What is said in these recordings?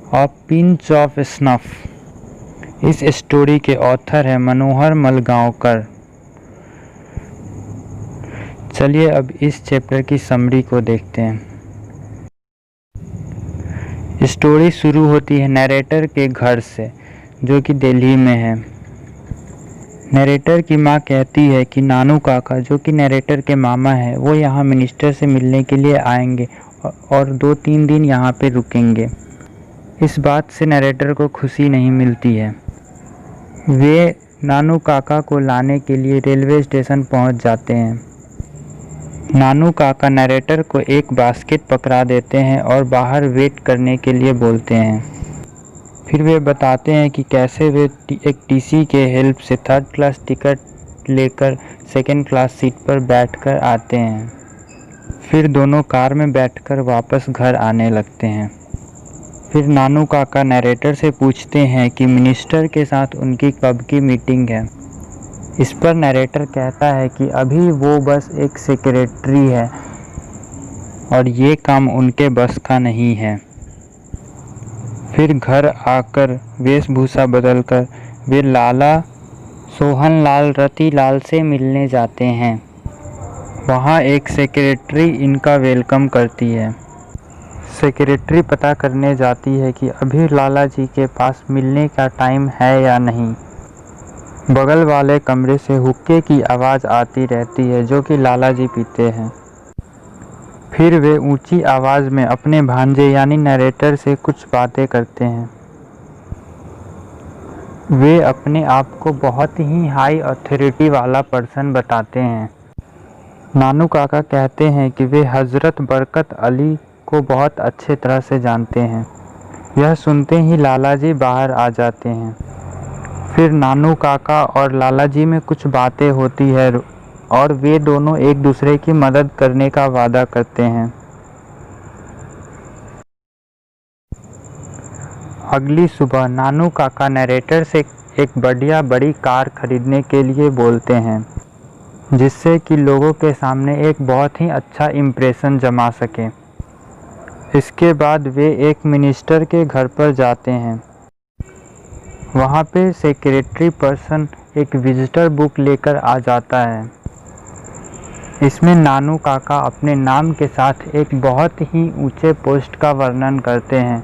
A pinch of snuff. इस story के author हैं मनोहर मलगांवकर। चलिए अब इस चैप्टर की समरी को देखते हैं। स्टोरी शुरू होती है नैरेटर के घर से, जो कि दिल्ली में है। नैरेटर की माँ कहती है कि नानू काका, जो कि नैरेटर के मामा है, वो यहाँ मिनिस्टर से मिलने के लिए आएंगे और 2-3 दिन यहाँ पे रुकेंगे। इस बात से नैरेटर को खुशी नहीं मिलती है। वे नानू काका को लाने के लिए रेलवे स्टेशन पहुँच जाते हैं। नानू काका नैरेटर को एक बास्केट पकड़ा देते हैं और बाहर वेट करने के लिए बोलते हैं। फिर वे बताते हैं कि कैसे वे एक टीसी के हेल्प से 3rd क्लास टिकट लेकर 2nd क्लास सीट पर बैठकर आते हैं। फिर दोनों कार में बैठकर वापस घर आने लगते हैं। फिर नानू काका नैरेटर से पूछते हैं कि मिनिस्टर के साथ उनकी कब की मीटिंग है। इस पर नैरेटर कहता है कि अभी वो बस एक सेक्रेटरी है और ये काम उनके बस का नहीं है। फिर घर आकर वेशभूषा बदलकर वे लाला सोहनलाल रतिलाल से मिलने जाते हैं। वहाँ एक सेक्रेटरी इनका वेलकम करती है। सेक्रेटरी पता करने जाती है कि अभी लाला जी के पास मिलने का टाइम है या नहीं। बगल वाले कमरे से हुक्के की आवाज़ आती रहती है, जो कि लाला जी पीते हैं। फिर वे ऊंची आवाज़ में अपने भांजे यानी नैरेटर से कुछ बातें करते हैं। वे अपने आप को बहुत ही हाई अथॉरिटी वाला पर्सन बताते हैं। नानू काका कहते हैं कि वे हज़रत बरकत अली को बहुत अच्छे तरह से जानते हैं। यह सुनते ही लाला जी बाहर आ जाते हैं। फिर नानू काका और लाला जी में कुछ बातें होती है और वे दोनों एक दूसरे की मदद करने का वादा करते हैं। अगली सुबह नानू काका नैरेटर से एक बढ़िया बड़ी कार खरीदने के लिए बोलते हैं, जिससे कि लोगों के सामने एक बहुत ही अच्छा इम्प्रेशन जमा सके। इसके बाद वे एक मिनिस्टर के घर पर जाते हैं। वहाँ पे सेक्रेटरी पर्सन एक विजिटर बुक लेकर आ जाता है। इसमें नानू काका अपने नाम के साथ एक बहुत ही ऊंचे पोस्ट का वर्णन करते हैं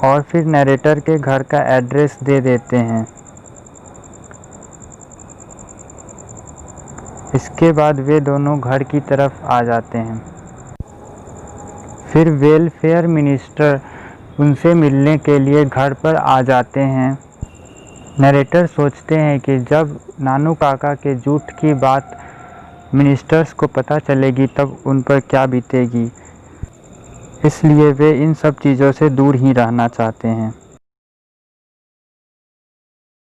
और फिर नैरेटर के घर का एड्रेस दे देते हैं। इसके बाद वे दोनों घर की तरफ आ जाते हैं। फिर वेलफेयर मिनिस्टर उनसे मिलने के लिए घर पर आ जाते हैं। नैरेटर सोचते हैं कि जब नानू काका के झूठ की बात मिनिस्टर्स को पता चलेगी तब उन पर क्या बीतेगी, इसलिए वे इन सब चीज़ों से दूर ही रहना चाहते हैं।